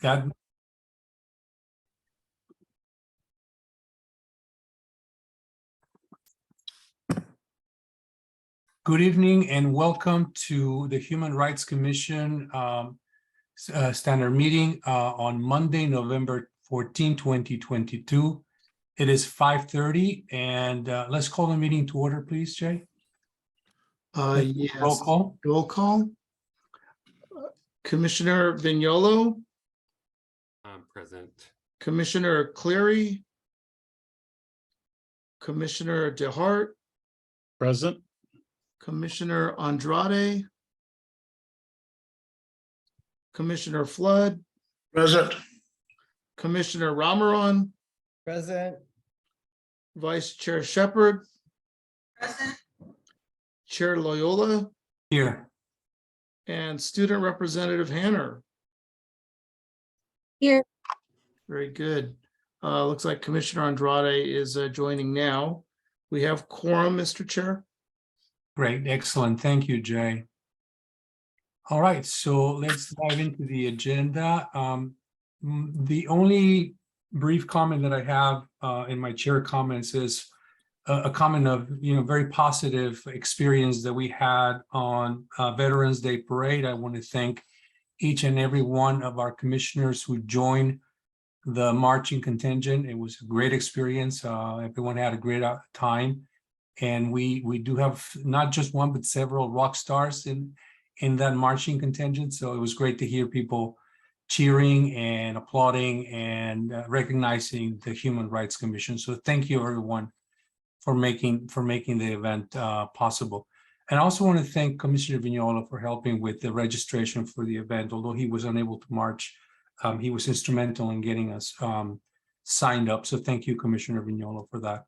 that good evening and welcome to the Human Rights Commission standard meeting on Monday, November 14, 2022. It is 5:30 and let's call the meeting to order, please, Jay. Yes. Roll call. Roll call. Commissioner Vignolo, Present. Commissioner Cleary, Commissioner DeHart, Present. Commissioner Andrade, Commissioner Flood, Present. Commissioner Ramaran, Present. Vice Chair Shepherd, Present. Chair Loyola, Here. and Student Representative Hanner. Here. Very good. Looks like Commissioner Andrade is joining now. We have quorum, Mr. Chair. Great, excellent. Thank you, Jay. All right, so let's dive into the agenda. The only brief comment that I have in my chair comments is a comment of, very positive experience that we had on Veterans Day Parade. I want to thank each and every one of our commissioners who joined the marching contingent. It was a great experience. Everyone had a great time. And we do have not just one, but several rock stars in that marching contingent. So it was great to hear people cheering and applauding and recognizing the Human Rights Commission. So thank you, everyone, for making the event possible. And I also want to thank Commissioner Vignolo for helping with the registration for the event. Although he was unable to march, he was instrumental in getting us signed up. So thank you, Commissioner Vignolo, for that.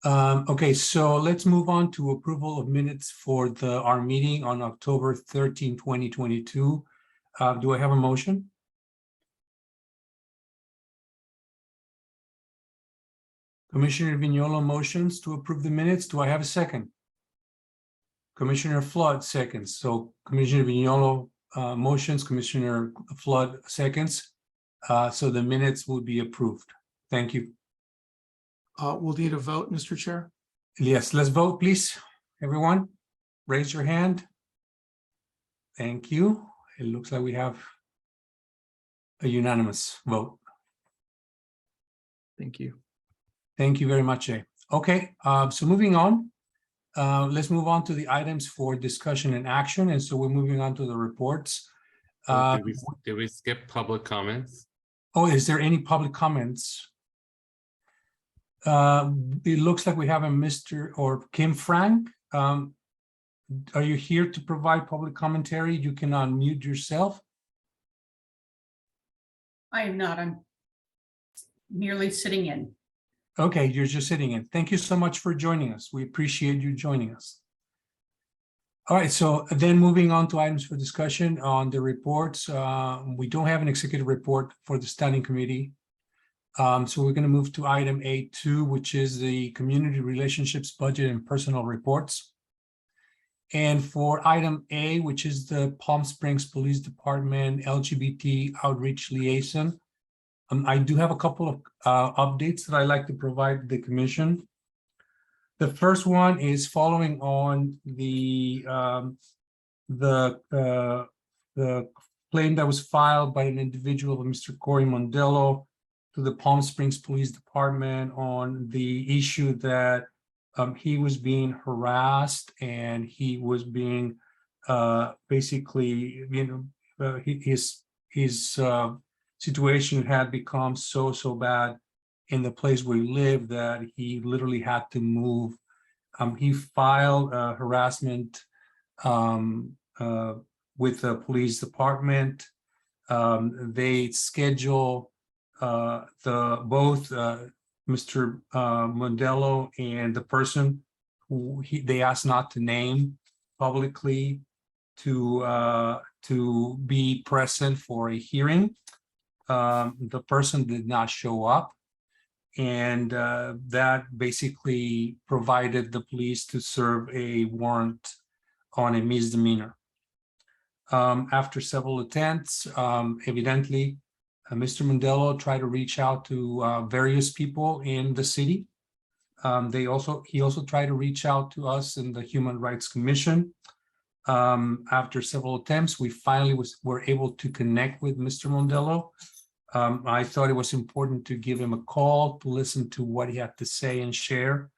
Okay, so let's move on to approval of minutes for our meeting on October 13, 2022. Do I have a motion? Commissioner Vignolo motions to approve the minutes. Do I have a second? Commissioner Flood seconds. So Commissioner Vignolo motions, Commissioner Flood seconds. So the minutes will be approved. Thank you. We'll need a vote, Mr. Chair. Yes, let's vote, please. Everyone, raise your hand. Thank you. It looks like we have a unanimous vote. Thank you. Thank you very much, Jay. Okay, so moving on, let's move on to the items for discussion and action. And so we're moving on to the reports. Did we skip public comments? Oh, is there any public comments? It looks like we have a Mr. or Kim Frank. Are you here to provide public commentary? You can unmute yourself. I am not. I'm merely sitting in. Okay, you're just sitting in. Thank you so much for joining us. We appreciate you joining us. All right, so then moving on to items for discussion on the reports. We don't have an executive report for the standing committee. So we're going to move to item A2, which is the community relationships budget and personal reports. And for item A, which is the Palm Springs Police Department LGBT outreach liaison, I do have a couple of updates that I'd like to provide the commission. The first one is following on the claim that was filed by an individual, Mr. Corey Mondello, to the Palm Springs Police Department on the issue that he was being harassed and he was being basically, his situation had become so bad in the place where he lived that he literally had to move. He filed harassment with the police department. They schedule both Mr. Mondello and the person who they asked not to name publicly to be present for a hearing. The person did not show up, and that basically provided the police to serve a warrant on a misdemeanor. After several attempts, evidently, Mr. Mondello tried to reach out to various people in the city. He also tried to reach out to us in the Human Rights Commission. After several attempts, we finally were able to connect with Mr. Mondello. I thought it was important to give him a call to listen to what he had to say and share.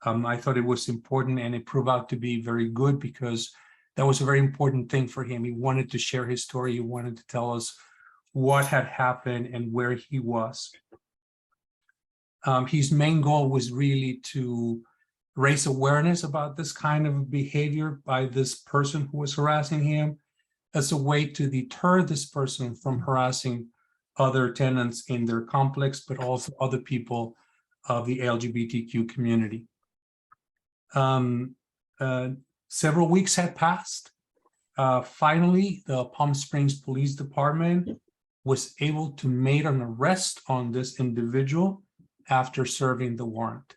I thought it was important, and it proved out to be very good because that was a very important thing for him. He wanted to share his story. He wanted to tell us what had happened and where he was. His main goal was really to raise awareness about this kind of behavior by this person who was harassing him as a way to deter this person from harassing other tenants in their complex, but also other people of the LGBTQ community. Several weeks had passed. Finally, the Palm Springs Police Department was able to make an arrest on this individual after serving the warrant.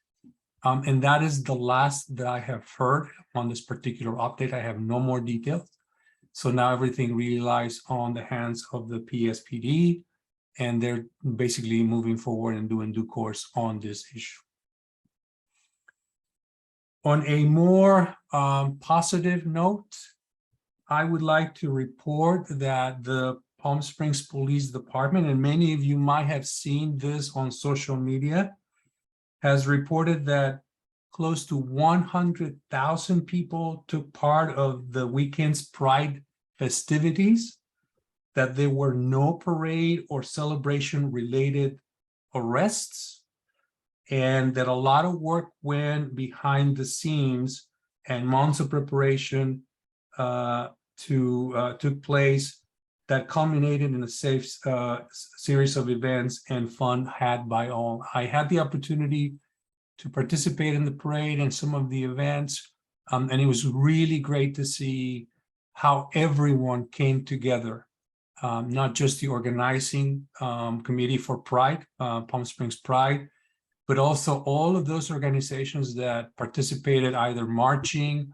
And that is the last that I have heard on this particular update. I have no more details. So now everything really lies on the hands of the PSPD, and they're basically moving forward and doing due course on this issue. On a more positive note, I would like to report that the Palm Springs Police Department, and many of you might have seen this on social media, has reported that close to 100,000 people took part of the weekend's Pride festivities, that there were no parade or celebration related arrests, and that a lot of work went behind the scenes and months of preparation took place that culminated in a safe series of events and fun had by all. I had the opportunity to participate in the parade and some of the events, and it was really great to see how everyone came together, not just the organizing committee for Pride, Palm Springs Pride, but also all of those organizations that participated either marching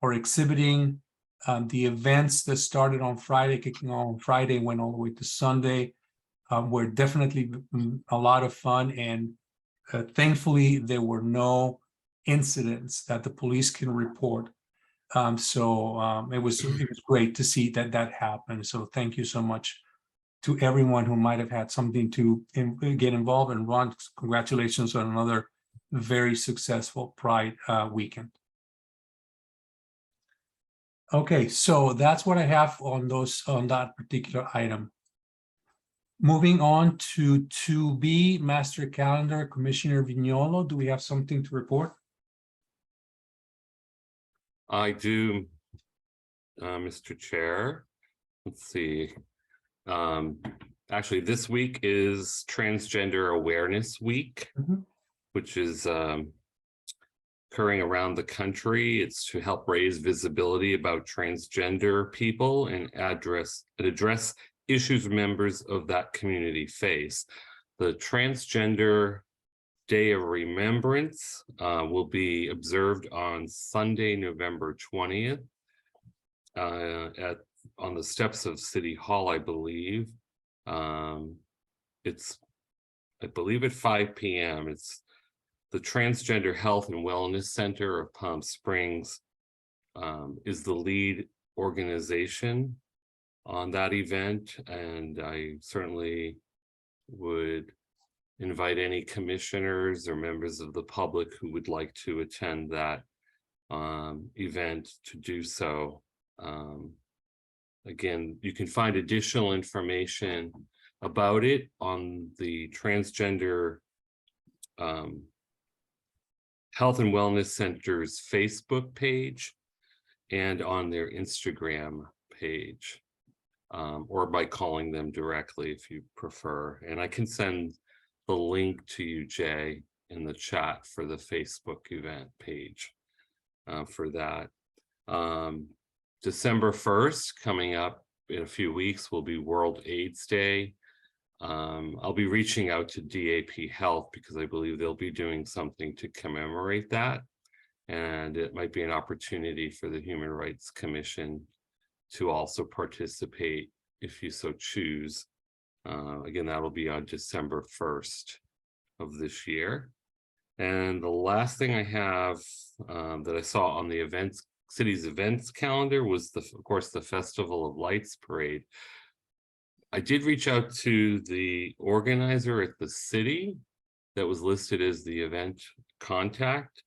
or exhibiting. The events that started on Friday, kicking on Friday, went all the way to Sunday, were definitely a lot of fun. And thankfully, there were no incidents that the police can report. So it was great to see that happened. So thank you so much to everyone who might have had something to get involved. And Ron, congratulations on another very successful Pride weekend. Okay, so that's what I have on that particular item. Moving on to 2B, Master Calendar, Commissioner Vignolo, do we have something to report? I do, Mr. Chair. Let's see. Actually, this week is Transgender Awareness Week, which is occurring around the country. It's to help raise visibility about transgender people and address issues members of that community face. The Transgender Day of Remembrance will be observed on Sunday, November 20th on the steps of City Hall, I believe. It's, I believe, at 5 p.m. It's the Transgender Health and Wellness Center of Palm Springs is the lead organization on that event, and I certainly would invite any commissioners or members of the public who would like to attend that event to do so. Again, you can find additional information about it on the Transgender Health and Wellness Center's Facebook page and on their Instagram page, or by calling them directly if you prefer. And I can send the link to you, Jay, in the chat for the Facebook event page for that. December 1st, coming up in a few weeks, will be World AIDS Day. I'll be reaching out to DAP Health because I believe they'll be doing something to commemorate that. And it might be an opportunity for the Human Rights Commission to also participate if you so choose. Again, that'll be on December 1st of this year. And the last thing I have that I saw on the city's events calendar was of course, the Festival of Lights Parade. I did reach out to the organizer at the city that was listed as the event contact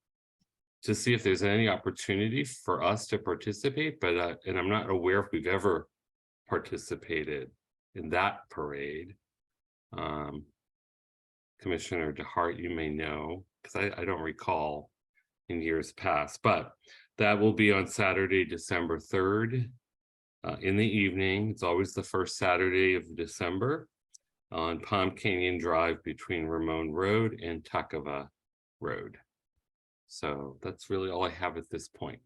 to see if there's any opportunity for us to participate, but and I'm not aware if we've ever participated in that parade. Commissioner DeHart, you may know, because I don't recall in years past, but that will be on Saturday, December 3rd in the evening. It's always the first Saturday of December on Palm Canyon Drive between Ramon Road and Takava Road. So that's really all I have at this point.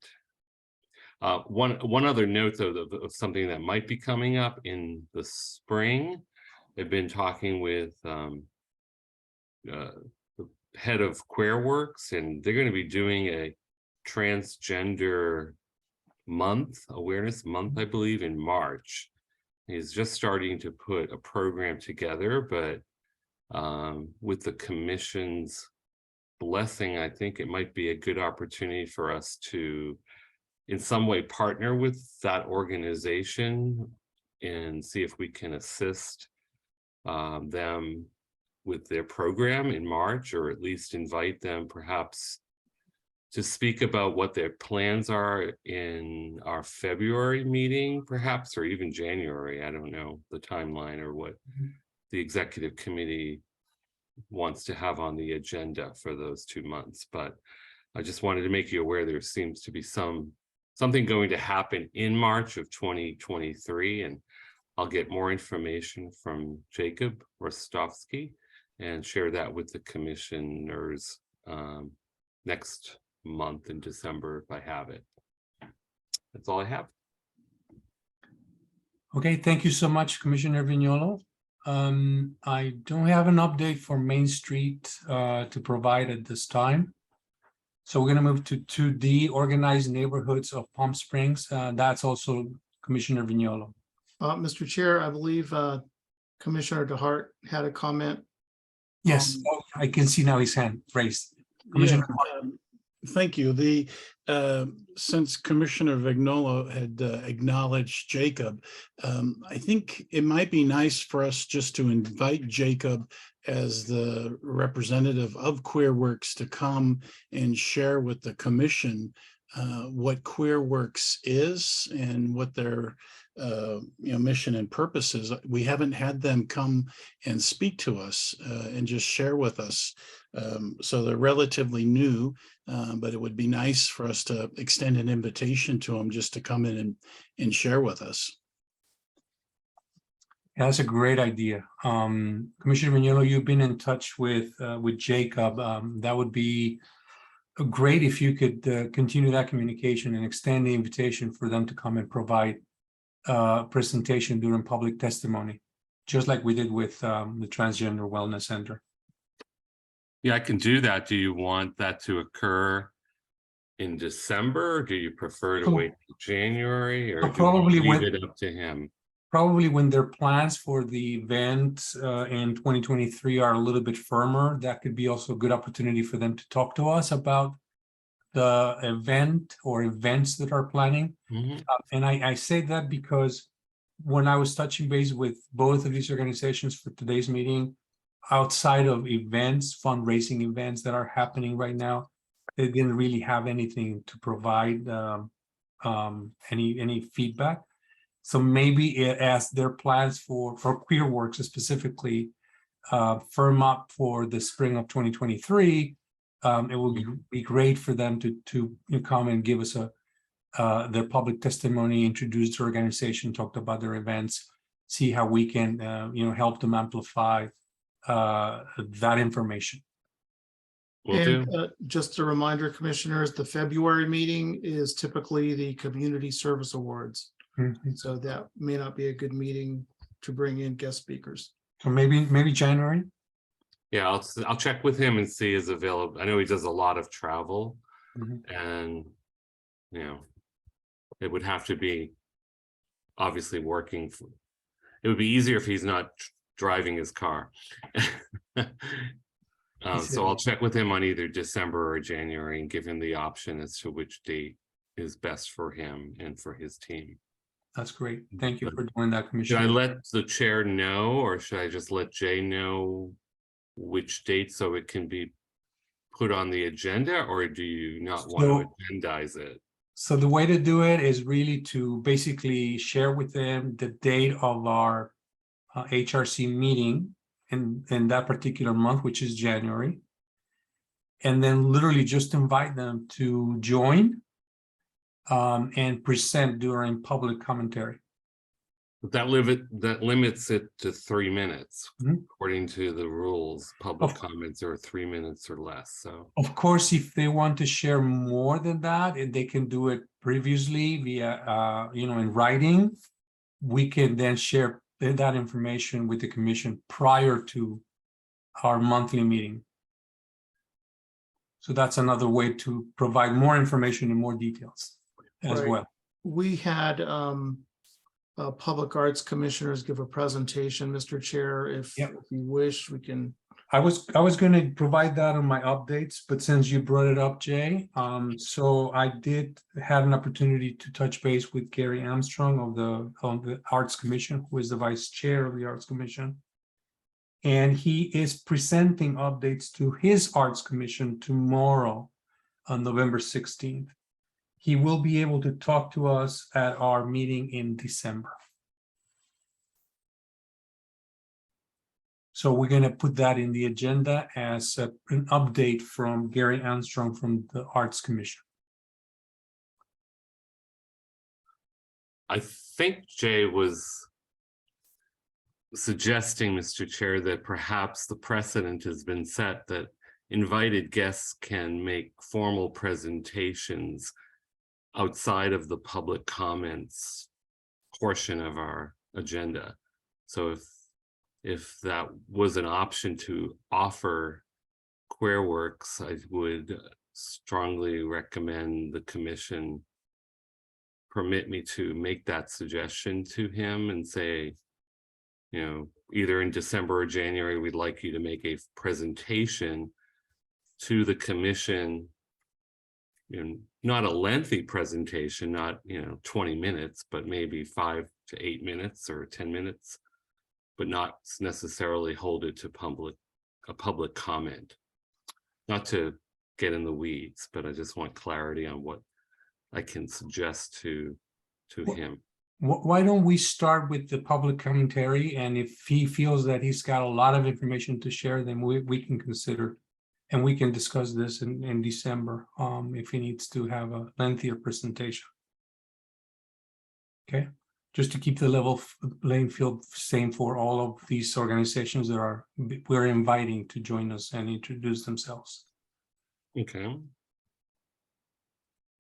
One other note though of something that might be coming up in the spring. I've been talking with the head of QueerWorks, and they're going to be doing a transgender awareness month, I believe, in March. He's just starting to put a program together, but with the commission's blessing, I think it might be a good opportunity for us to in some way partner with that organization and see if we can assist them with their program in March, or at least invite them perhaps to speak about what their plans are in our February meeting, perhaps, or even January. I don't know the timeline or what the executive committee wants to have on the agenda for those 2 months. But I just wanted to make you aware there seems to be something going to happen in March of 2023, and I'll get more information from Jacob Rostovsky and share that with the commissioners next month in December if I have it. That's all I have. Okay, thank you so much, Commissioner Vignolo. I don't have an update for Main Street to provide at this time. So we're going to move to 2D, Organized Neighborhoods of Palm Springs. That's also Commissioner Vignolo. Mr. Chair, I believe Commissioner DeHart had a comment. Yes, I can see now his hand raised. Commissioner. Thank you. Since Commissioner Vignolo had acknowledged Jacob, I think it might be nice for us just to invite Jacob as the representative of QueerWorks to come and share with the commission what QueerWorks is and what their mission and purpose is. We haven't had them come and speak to us and just share with us. So they're relatively new, but it would be nice for us to extend an invitation to them just to come in and share with us. Yeah, that's a great idea. Commissioner Vignolo, you've been in touch with Jacob. That would be great if you could continue that communication and extend the invitation for them to come and provide presentation during public testimony, just like we did with the Transgender Wellness Center. Yeah, I can do that. Do you want that to occur in December? Or do you prefer to wait till January, or probably leave it up to him? Probably when their plans for the event in 2023 are a little bit firmer, that could be also a good opportunity for them to talk to us about the event or events that are planning. Mhm. And I say that because when I was touching base with both of these organizations for today's meeting, outside of events, fundraising events that are happening right now, they didn't really have anything to provide any feedback. So maybe as their plans for QueerWorks specifically firm up for the spring of 2023, it will be great for them to come and give us their public testimony, introduce the organization, talk about their events, see how we can help them amplify that information. Will do. And just a reminder, commissioners, the February meeting is typically the Community Service Awards. Mhm. So that may not be a good meeting to bring in guest speakers. So maybe January. Yeah, I'll check with him and see his available. I know he does a lot of travel, Mhm. and it would have to be obviously working for, it would be easier if he's not driving his car. So I'll check with him on either December or January and give him the option as to which date is best for him and for his team. That's great. Thank you for doing that, Should I Commissioner. let the chair know, or should I just let Jay know which date so it can be put on the agenda, or do you not want to agendize it? So the way to do it is really to basically share with them the date of our HRC meeting in that particular month, which is January. And then literally just invite them to join and present during public commentary. But that limits it to 3 minutes, Mhm. according to the rules. Public Of- comments are 3 minutes or less, so. Of course, if they want to share more than that, and they can do it previously via, in writing, we can then share that information with the commission prior to our monthly meeting. So that's another way to provide more information and more details as Right. well. We had public arts commissioners give a presentation, Mr. Chair. If Yep. you wish, we can. I was going to provide that on my updates, but since you brought it up, Jay, so I did have an opportunity to touch base with Gary Armstrong of the Arts Commission, who is the vice chair of the Arts Commission. And he is presenting updates to his Arts Commission tomorrow on November 16th. He will be able to talk to us at our meeting in December. So we're going to put that in the agenda as an update from Gary Armstrong from the Arts Commission. I think Jay was suggesting, Mr. Chair, that perhaps the precedent has been set that invited guests can make formal presentations outside of the public comments portion of our agenda. So if that was an option to offer QueerWorks, I would strongly recommend the commission permit me to make that suggestion to him and say, either in December or January, we'd like you to make a presentation to the commission, not a lengthy presentation, not 20 minutes, but maybe 5 to 8 minutes or 10 minutes, but not necessarily hold it to a public comment. Not to get in the weeds, but I just want clarity on what I can suggest to him. Why don't we start with the public commentary, and if he feels that he's got a lot of information to share, then we can consider, and we can discuss this in December if he needs to have a lengthier presentation. Okay, just to keep the level playing field same for all of these organizations that we're inviting to join us and introduce themselves. Okay.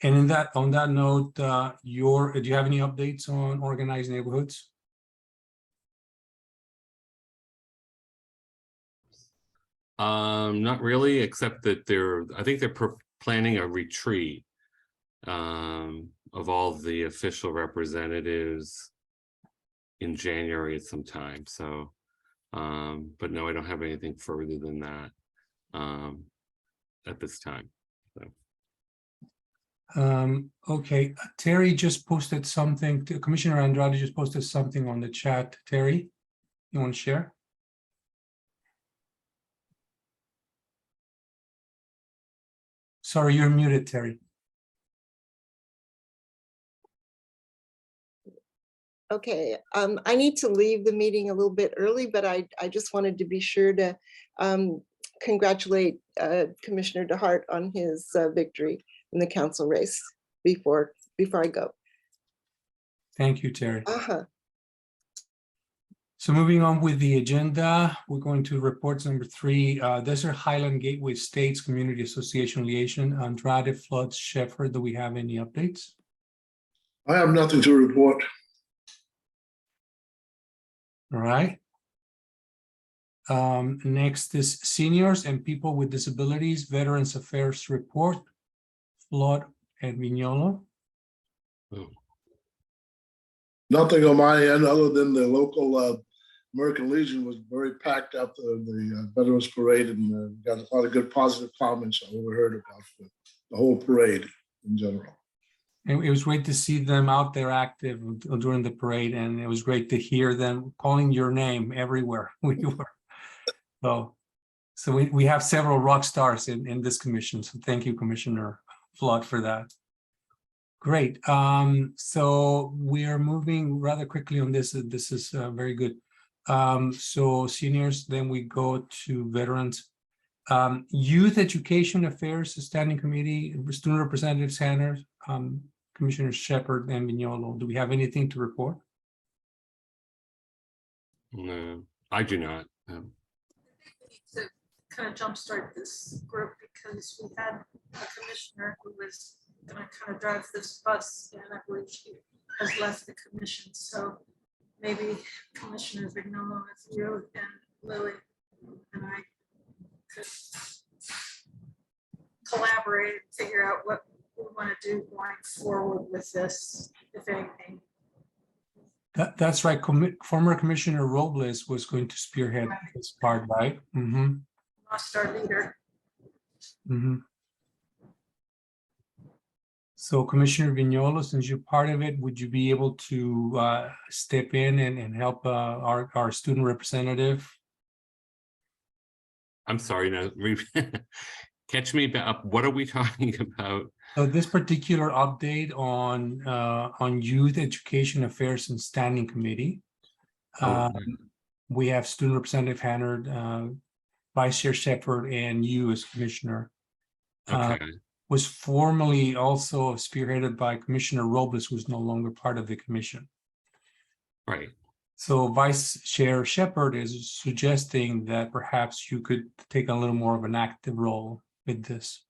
And on that note, do you have any updates on organized neighborhoods? Not really, except that I think they're planning a retreat of all the official representatives in January at some time. So, but no, I don't have anything further than that at this time. So. Okay, Terry just posted something. Commissioner Andrade just posted something on the chat. Terry, you want to share? Sorry, you're muted, Terry. Okay, I need to leave the meeting a little bit early, but I just wanted to be sure to congratulate Commissioner DeHart on his victory in the council race before I go. Thank you, Terry. Uh-huh. So moving on with the agenda, we're going to reports number 3, Desert Highland Gateway States Community Association Liaison, Andrade, Flood, Shepherd. Do we have any updates? I have nothing to report. All right. Next is Seniors and People with Disabilities Veterans Affairs Report, Flood and Mignolo. Nothing on my end, other than the local American Legion was very packed out the Veterans Parade, and got a lot of good positive comments I overheard about the whole parade in general. It was great to see them out there active during the parade, and it was great to hear them calling your name everywhere we were. So we have several rock stars in this commission. So thank you, Commissioner Flood, for that. Great. So we are moving rather quickly on this. This is very good. So seniors, then we go to veterans. Youth Education Affairs Standing Committee, Student Representatives Hanners, Commissioner Shepherd and Vignolo. Do we have anything to report? No, I do not. To kind of jumpstart this group, because we had a commissioner who was going to kind of drive this bus, and I believe she has left the commission. So maybe Commissioner Vignolo, if you and Lily and I could collaborate and figure out what we want to do going forward with this, if anything. That's right. Former Commissioner Robles was going to spearhead this part, right? Mm-hmm. Lost our leader. Mm-hmm. So Commissioner Vignolo, since you're part of it, would you be able to step in and help our student representative? I'm sorry, no, catch me up. What are we talking about? So this particular update on Youth Education Affairs and Standing Committee. Oh, We have Student Representative Hannard, Vice Chair Shepherd, and you as Commissioner. okay. Was formerly also spearheaded by Commissioner Robles, who's no longer part of the commission. Right. So Vice Chair Shepherd is suggesting that perhaps you could take a little more of an active role with this.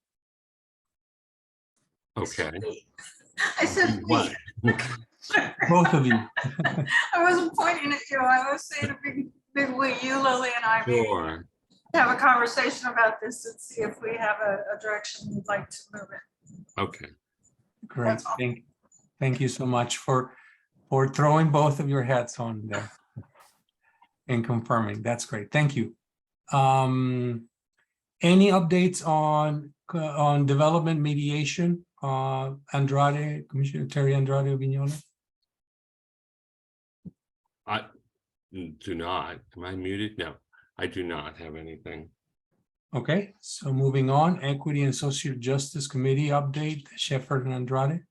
Okay. I said, What? Both of you. I wasn't pointing at you. I was saying a big we, you, Lily, and I maybe Sure. have a conversation about this and see if we have a direction we'd like to move it. Okay. Great. That's all. Thank you so much for throwing both of your hats on there and confirming. That's great. Thank you. Any updates on development mediation? Andrade, Commissioner Terry Andrade Vignolo? I do not. Am I muted? No, I do not have anything. Okay, so moving on, Equity and Social Justice Committee update, Shepherd and Andrade.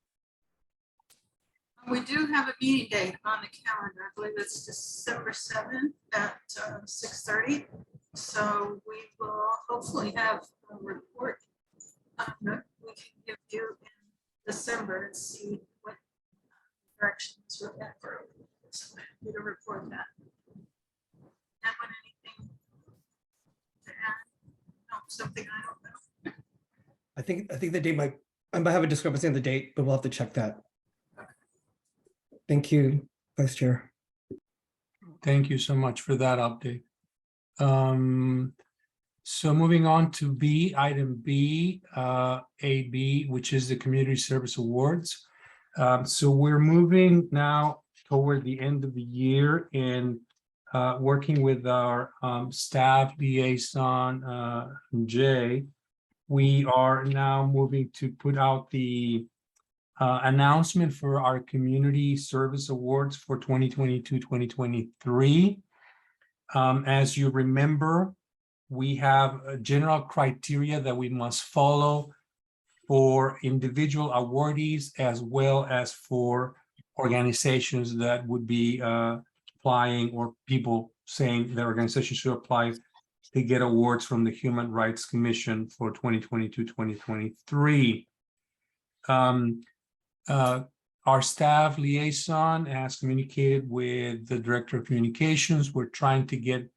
We do have a meeting date on the calendar. I believe it's December 7th at 6:30. So we will hopefully have a report that we can give you in December and see what directions we're at for. So we to report that. Anyone anything to add? No, something I don't know. I think the date I might have a discrepancy on the date, but we'll have to check that. Thank you, Vice Chair. Thank you so much for that update. So moving on to B, item B, AB, which is the Community Service Awards. So we're moving now toward the end of the year and working with our staff liaison, Jay, we are now moving to put out the announcement for our Community Service Awards for 2022-2023. As you remember, we have a general criteria that we must follow for individual awardees as well as for organizations that would be applying, or people saying their organization should apply to get awards from the Human Rights Commission for 2022-2023. Our staff liaison has communicated with the Director of Communications. We're trying to get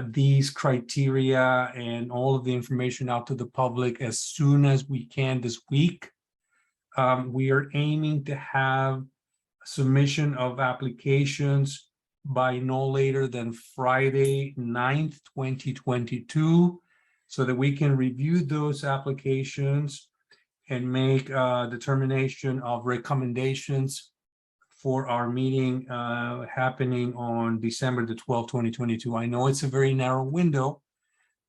these criteria and all of the information out to the public as soon as we can this week. We are aiming to have submission of applications by no later than Friday 9th, 2022, so that we can review those applications and make a determination of recommendations for our meeting happening on December the 12th, 2022. I know it's a very narrow window,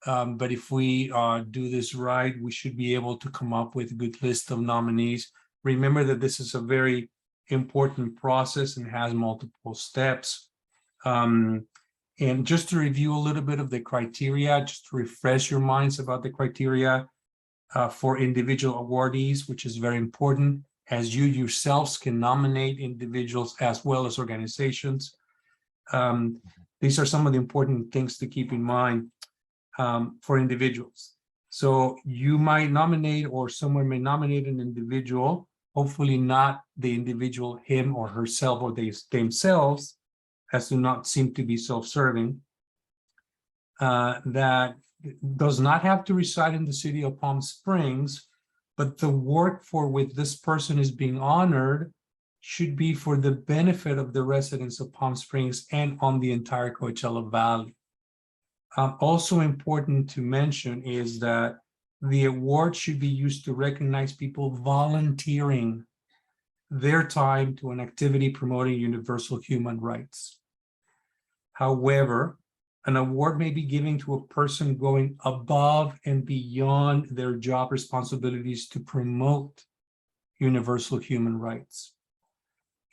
but if we do this right, we should be able to come up with a good list of nominees. Remember that this is a very important process and has multiple steps. And just to review a little bit of the criteria, just to refresh your minds about the criteria for individual awardees, which is very important, as you yourselves can nominate individuals as well as organizations. These are some of the important things to keep in mind for individuals. So you might nominate, or someone may nominate an individual, hopefully not the individual, him or herself or themselves, as do not seem to be self-serving, that does not have to reside in the city of Palm Springs, but the work for which this person is being honored should be for the benefit of the residents of Palm Springs and on the entire Coachella Valley. Also important to mention is that the award should be used to recognize people volunteering their time to an activity promoting universal human rights. However, an award may be given to a person going above and beyond their job responsibilities to promote universal human rights.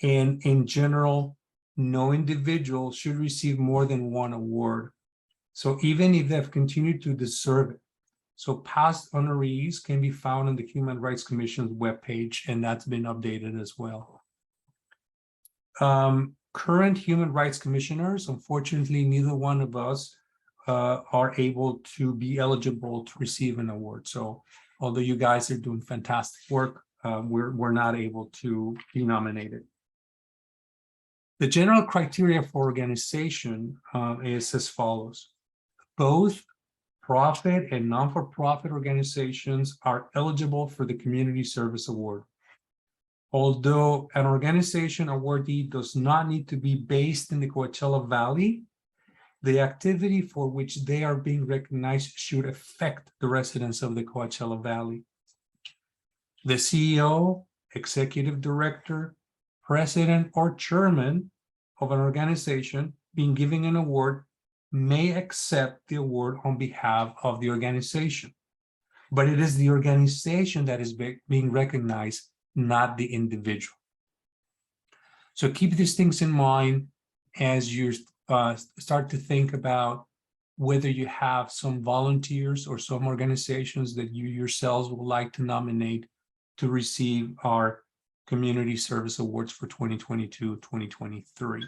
And in general, no individual should receive more than one award. So even if they've continued to deserve it. So past honorees can be found on the Human Rights Commission's webpage, and that's been updated as well. Current human rights commissioners, unfortunately, neither one of us are able to be eligible to receive an award. So although you guys are doing fantastic work, we're not able to be nominated. The general criteria for organization is as follows. Both profit and non-for-profit organizations are eligible for the Community Service Award. Although an organization awardee does not need to be based in the Coachella Valley, the activity for which they are being recognized should affect the residents of the Coachella Valley. The CEO, executive director, president, or chairman of an organization being given an award may accept the award on behalf of the organization, but it is the organization that is being recognized, not the individual. So keep these things in mind as you start to think about whether you have some volunteers or some organizations that you yourselves would like to nominate to receive our Community Service Awards for 2022-2023.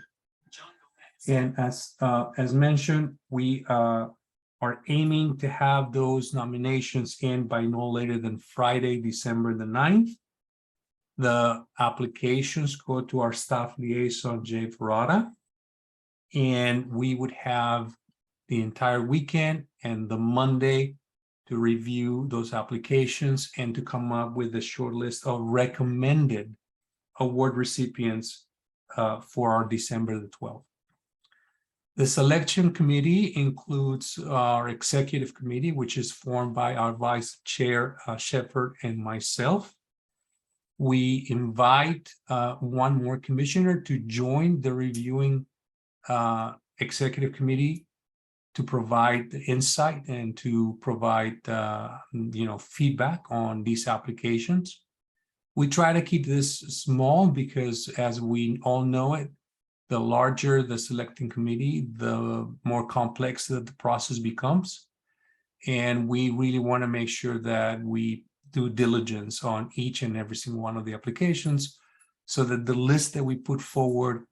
And as mentioned, we are aiming to have those nominations in by no later than Friday, December the 9th. The applications go to our staff liaison, Jay Verada, and we would have the entire weekend and the Monday to review those applications and to come up with a short list of recommended award recipients for our December the 12th. The selection committee includes our executive committee, which is formed by our vice chair, Shepherd, and myself. We invite one more commissioner to join the reviewing executive committee to provide the insight and to provide feedback on these applications. We try to keep this small because, as we all know it, the larger the selecting committee, the more complex that the process becomes. And we really want to make sure that we do diligence on each and every single one of the applications so that the list that we put forward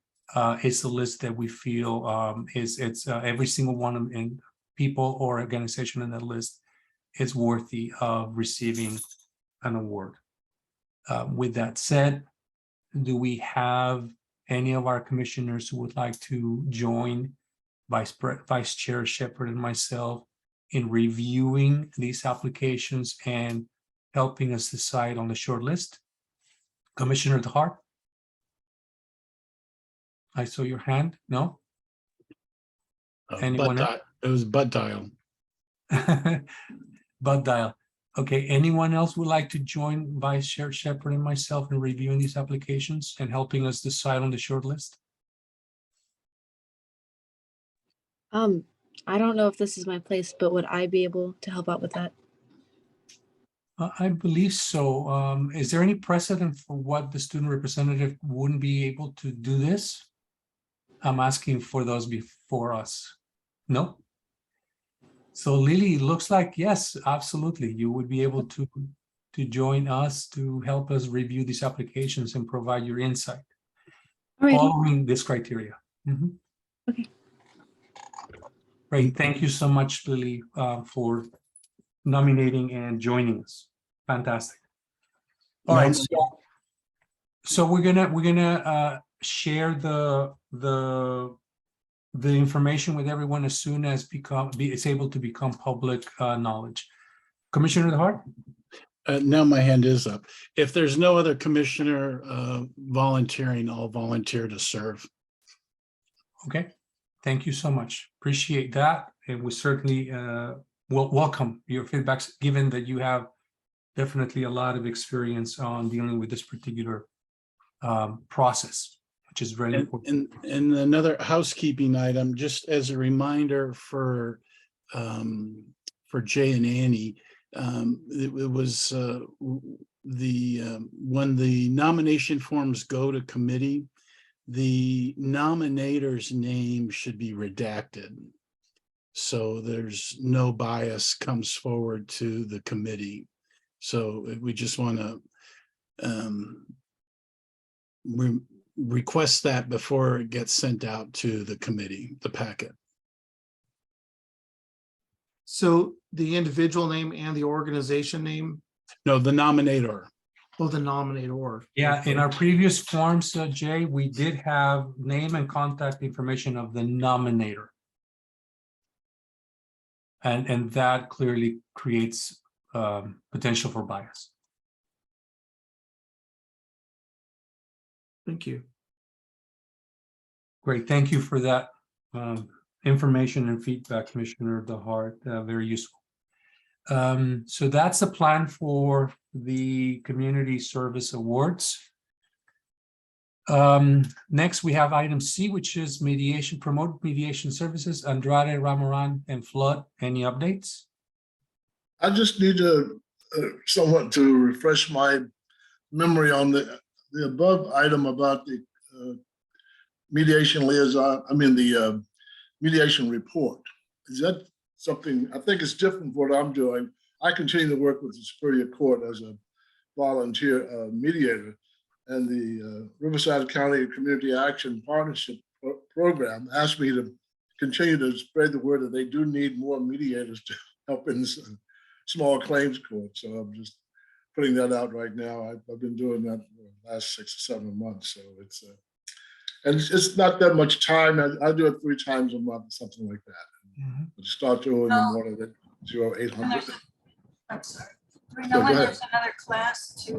is a list that we feel it's every single one of people or organization in that list is worthy of receiving an award. With that said, do we have any of our commissioners who would like to join Vice Chair Shepherd and myself in reviewing these applications and helping us decide on the short list? Commissioner DeHart? I saw your hand. No? Anyone else? It was Bud Dial. Bud Dial. Okay, anyone else would like to join Vice Chair Shepherd and myself in reviewing these applications and helping us decide on the short list? I don't know if this is my place, but would I be able to help out with that? I believe so. Is there any precedent for what the student representative wouldn't be able to do this? I'm asking for those before us. No? So Lily, it looks like, yes, absolutely. You would be able to join us to help us review these applications and provide your insight All right. following this criteria. Mhm. Okay. Great. Thank you so much, Lily, for nominating and joining us. Fantastic. All right, so we're gonna share the information with everyone as soon as it's able to become public knowledge. Commissioner DeHart? Now my hand is up. If there's no other commissioner volunteering, I'll volunteer to serve. Okay, thank you so much. Appreciate that. And we certainly will welcome your feedbacks, given that you have definitely a lot of experience on dealing with this particular process, which is very important. And another housekeeping item, just as a reminder for Jay and Annie, it was when the nomination forms go to committee, the nominator's name should be redacted. So there's no bias comes forward to the committee. So we just want to request that before it gets sent out to the committee, the packet. So the individual name and the organization name, No, the nominator. or the nominator. Yeah, in our previous forms, Jay, we did have name and contact information of the nominator. And that clearly creates potential for bias. Thank you. Great, thank you for that information and feedback, Commissioner DeHart, very useful. So that's the plan for the Community Service Awards. Next, we have item C, which is mediation, promote mediation services, Andrade, Ramaran, and Flood. Any updates? I just need someone to refresh my memory on the above item about the mediation liaison, the mediation report. Is that something, I think it's different from what I'm doing. I continue to work with the Superior Court as a volunteer mediator, and the Riverside County Community Action Partnership Program asked me to continue to spread the word that they do need more mediators to help in this small claims court. So I'm just putting that out right now. I've been doing that for the last 6 or 7 months. So it's and it's not that much time. I do it 3 times a month, something like that. Mhm. Start doing the morning at 0800. I'm sorry. Do we Yeah, know go when ahead. there's another class to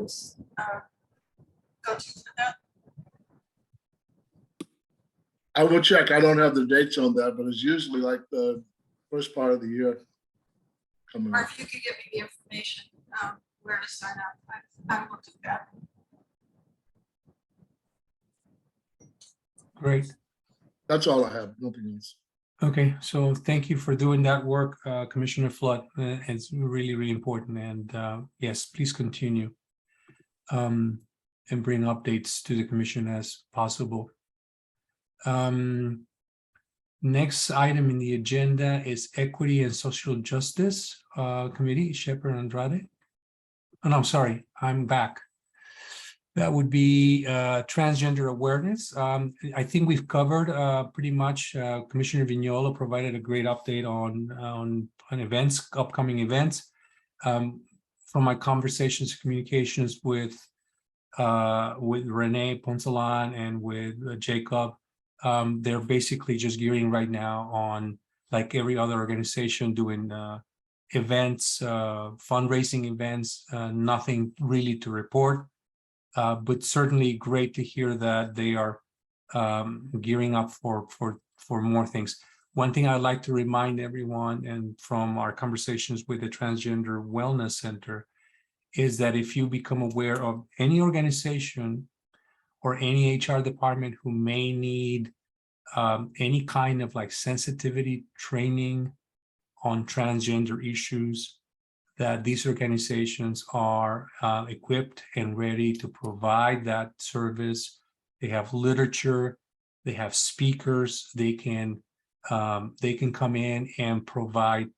go to for that? I will check. I don't have the dates on that, but it's usually like the first part of the year coming Or up. if you could give me the information where to sign up, I will do that. Great. That's all I have, nothing else. Okay, so thank you for doing that work, Commissioner Flood. It's really, really important. And yes, please continue and bring updates to the commission as possible. Next item in the agenda is Equity and Social Justice Committee, Shepherd Andrade. Oh, no, I'm sorry, I'm back. That would be transgender awareness. I think we've covered pretty much. Commissioner Vignola provided a great update on events, upcoming events. From my conversations, communications with Renee Poncelan and with Jacob, they're basically just gearing right now on, like every other organization, doing events, fundraising events, nothing really to report. But certainly great to hear that they are gearing up for more things. one thing I'd like to remind everyone, and from our conversations with the Transgender Wellness Center, is that if you become aware of any organization or any HR department who may need any kind of like sensitivity training on transgender issues, that these organizations are equipped and ready to provide that service. They have literature, they have speakers, they can come in and provide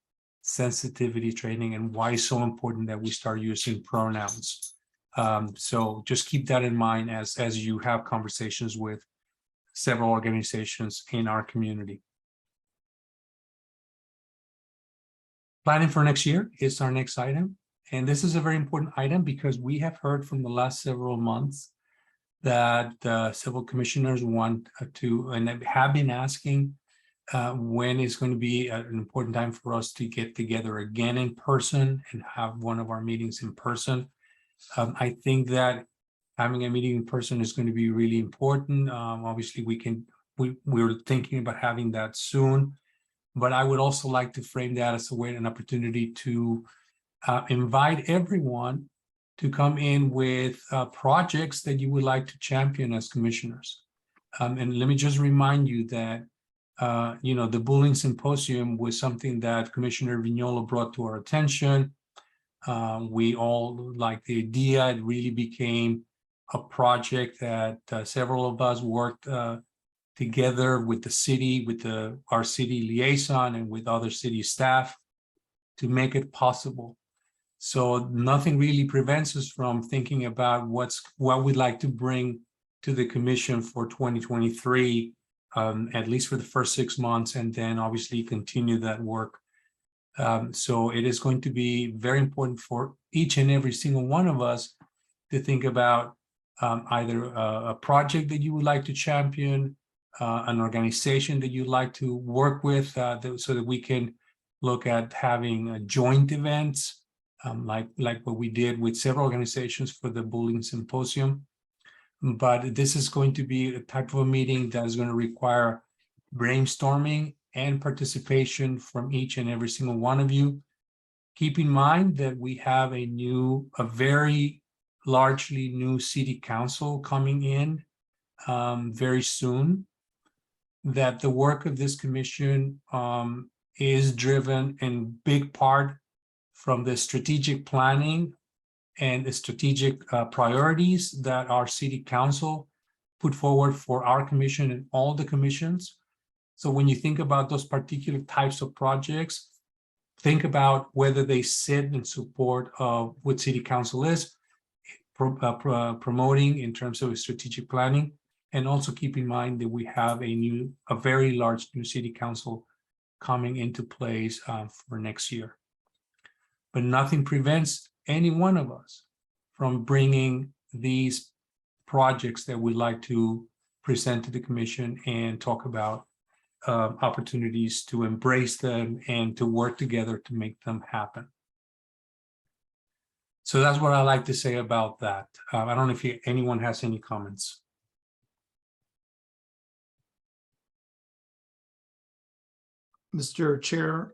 sensitivity training and why it's so important that we start using pronouns. So just keep that in mind as you have conversations with several organizations in our community. Planning for next year is our next item. And this is a very important item because we have heard from the last several months that several commissioners want to, and have been asking when is going to be an important time for us to get together again in person and have one of our meetings in person. I think that having a meeting in person is going to be really important. Obviously, we're thinking about having that soon, but I would also like to frame that as a way, an opportunity to invite everyone to come in with projects that you would like to champion as commissioners. And let me just remind you that the Bullying Symposium was something that Commissioner Vignolo brought to our attention. We all liked the idea. It really became a project that several of us worked together with the city, with our city liaison and with other city staff to make it possible. So nothing really prevents us from thinking about what we'd like to bring to the commission for 2023, at least for the first 6 months, and then obviously continue that work. So it is going to be very important for each and every single one of us to think about either a project that you would like to champion, an organization that you'd like to work with, so that we can look at having joint events, like what we did with several organizations for the Bullying Symposium. But this is going to be a type of a meeting that is going to require brainstorming and participation from each and every single one of you. Keep in mind that we have a very largely new city council coming in very soon, that the work of this commission is driven in big part from the strategic planning and the strategic priorities that our city council put forward for our commission and all the commissions. So when you think about those particular types of projects, think about whether they sit in support of what city council is promoting in terms of strategic planning. And also keep in mind that we have a very large new city council coming into place for next year. But nothing prevents any one of us from bringing these projects that we'd like to present to the commission and talk about opportunities to embrace them and to work together to make them happen. So that's what I like to say about that. I don't know if anyone has any comments. Mr. Chair,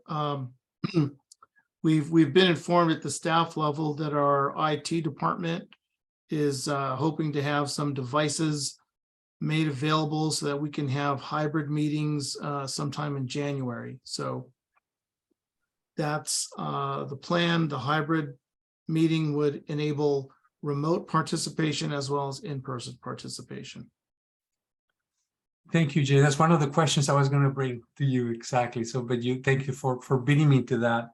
we've been informed at the staff level that our IT department is hoping to have some devices made available so that we can have hybrid meetings sometime in January. So that's the plan. The hybrid meeting would enable remote participation as well as in-person participation. Thank you, Jay. That's one of the questions I was going to bring to you exactly. So, but thank you for beating me to that.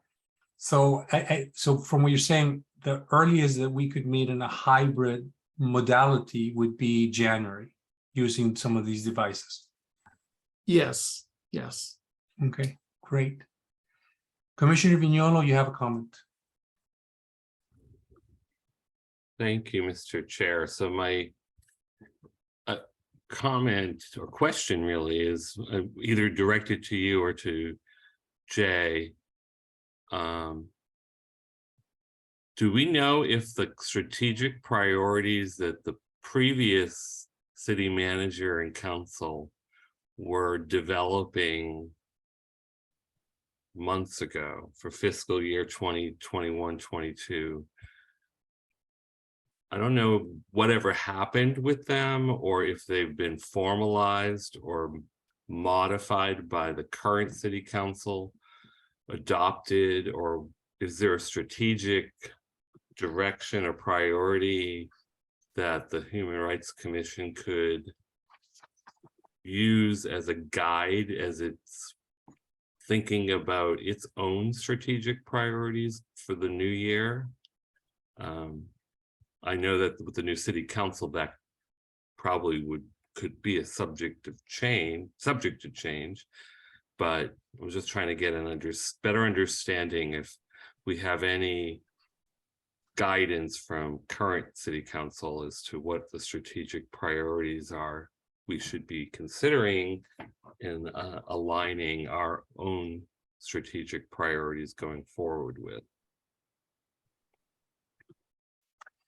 So, so from what you're saying, the earliest that we could meet in a hybrid modality would be January, using some of these devices. Yes, yes. Okay, great. Commissioner Vignolo, you have a comment. Thank you, Mr. Chair. So my comment or question really is either directed to you or to Jay. Do we know if the strategic priorities that the previous city manager and council were developing months ago for fiscal year 2021-22. I don't know whatever happened with them, or if they've been formalized or modified by the current city council, adopted, or is there a strategic direction or priority that the Human Rights Commission could use as a guide as it's thinking about its own strategic priorities for the new year? I know that with the new city council, that probably could be a subject to change, but I was just trying to get an better understanding if we have any guidance from current city council as to what the strategic priorities are we should be considering in aligning our own strategic priorities going forward with.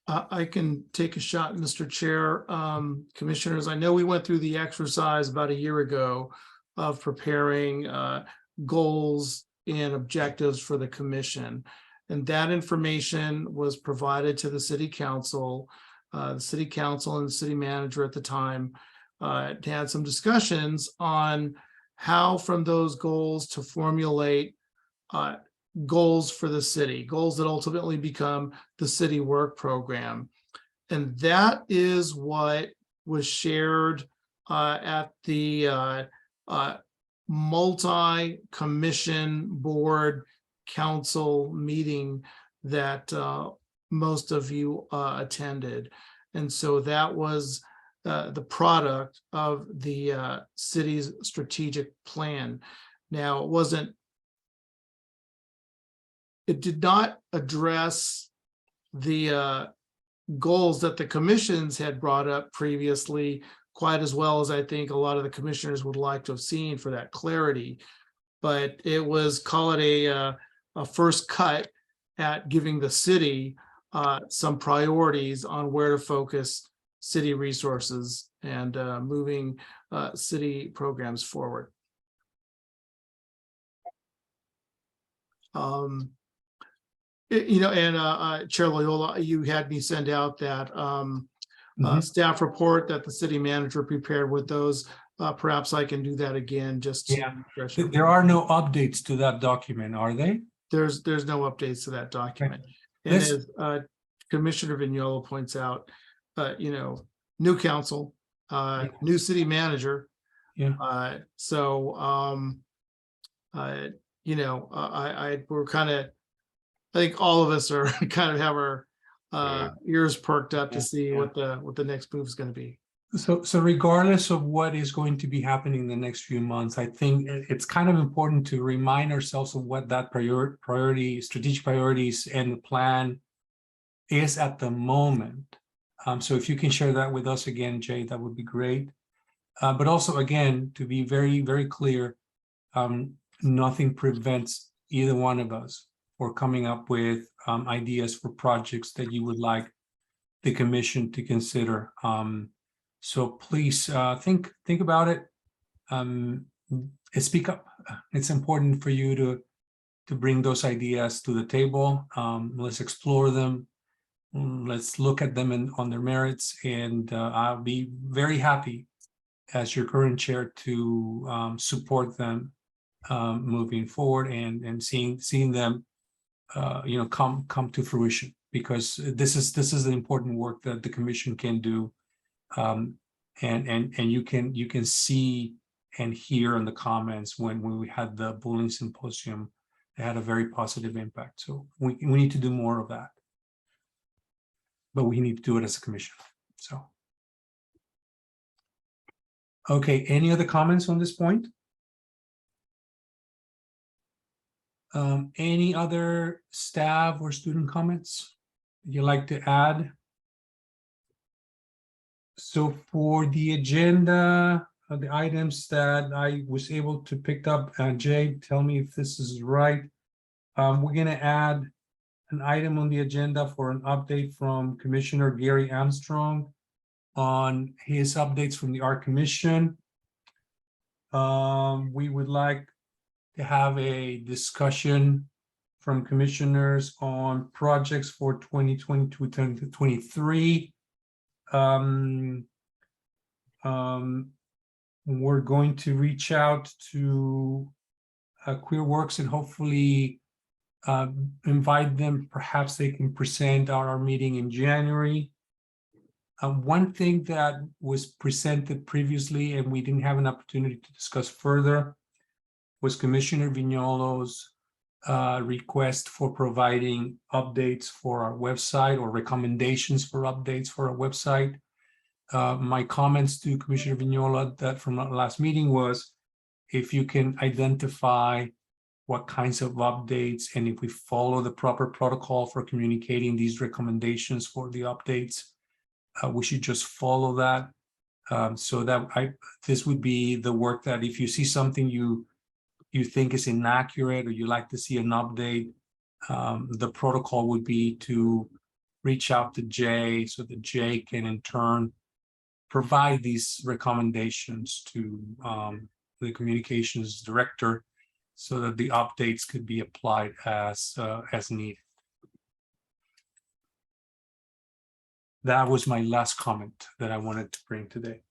I can take a shot, Mr. Chair. Commissioners, I know we went through the exercise about a year ago of preparing goals and objectives for the commission. And that information was provided to the city council. The city council and the city manager at the time had some discussions on how from those goals to formulate goals for the city, goals that ultimately become the city work program. And that is what was shared at the multi-commission board council meeting that most of you attended. And so that was the product of the city's strategic plan. Now, it did not address the goals that the commissions had brought up previously quite as well as I think a lot of the commissioners would like to have seen for that clarity. But it was, call it a first cut at giving the city some priorities on where to focus city resources and moving city programs forward. Chair Loyola, you had me send out that staff report that the city manager prepared with those. Perhaps I can do that again, just to refresh your There are no updates to that document, are they? There's no updates to that document. And Let's- as Commissioner Vignola points out, new council, new city manager. Yeah. We're kind of, I think all of us are kind of have our ears perked up to see what the next move is going to be. So regardless of what is going to be happening in the next few months, I think it's kind of important to remind ourselves of what that strategic priorities and the plan is at the moment. So if you can share that with us again, Jay, that would be great. But also, again, to be very, very clear, nothing prevents either one of us for coming up with ideas for projects that you would like the commission to consider. So please think about it. Speak up. It's important for you to bring those ideas to the table. Let's explore them. Let's look at them on their merits, and I'll be very happy as your current chair to support them moving forward and seeing them come to fruition, because this is the important work that the commission can do. And you can see and hear in the comments when we had the bullying symposium, it had a very positive impact. So we need to do more of that, but we need to do it as a commission. So, okay, any other comments on this point? Any other staff or student comments you'd like to add? So for the agenda, the items that I was able to pick up, Jay, tell me if this is right. We're going to add an item on the agenda for an update from Commissioner Gary Armstrong on his updates from the Art Commission. We would like to have a discussion from commissioners on projects for 2022, 2023. We're going to reach out to QueerWorks and hopefully invite them. Perhaps they can present at our meeting in January. One thing that was presented previously and we didn't have an opportunity to discuss further was Commissioner Vignolo's request for providing updates for our website or recommendations for updates for our website. My comments to Commissioner Vignola that from our last meeting was, if you can identify what kinds of updates and if we follow the proper protocol for communicating these recommendations for the updates, we should just follow that. So that this would be the work that if you see something you think is inaccurate or you like to see an update, the protocol would be to reach out to Jay so that Jay can in turn provide these recommendations to the communications director so that the updates could be applied as needed. That was my last comment that I wanted to bring today.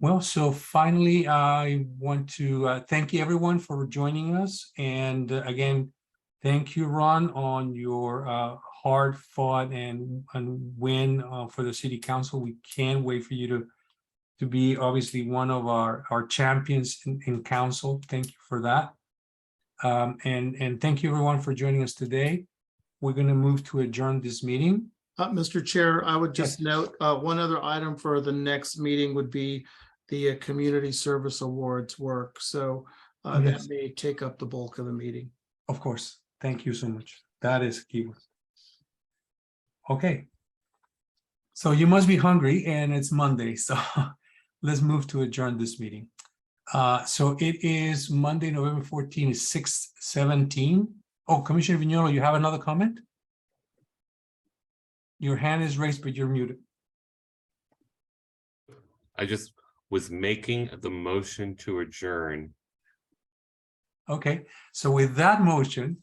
Well, so finally, I want to thank you everyone for joining us. And again, thank you, Ron, on your hard fought and win for the city council. We can't wait for you to be obviously one of our champions in council. Thank you for that. And thank you everyone for joining us today. We're going to move to adjourn this meeting. Mr. Chair, I would just note, one other item for the next meeting would be the Community Service Awards work. So that Yes. may take up the bulk of the meeting. Of course. Thank you so much. That is key. Okay. So you must be hungry and it's Monday. So let's move to adjourn this meeting. So it is Monday, November 14, is 6:17. Oh, Commissioner Vignola, you have another comment? Your hand is raised, but you're muted. I just was making the motion to adjourn. Okay, so with that motion,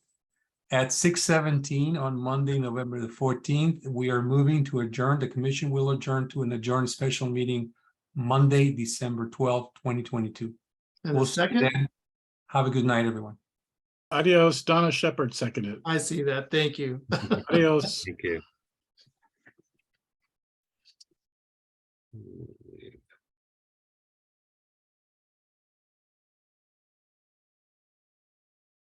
at 6:17 on Monday, November the 14th, we are moving to adjourn. The commission will adjourn to an adjourned special meeting Monday, December 12th, 2022. And We'll the see you second, then. Have a good night, everyone. Adios, Donna Shepherd seconded. I see that. Thank you. Adios. Thank you.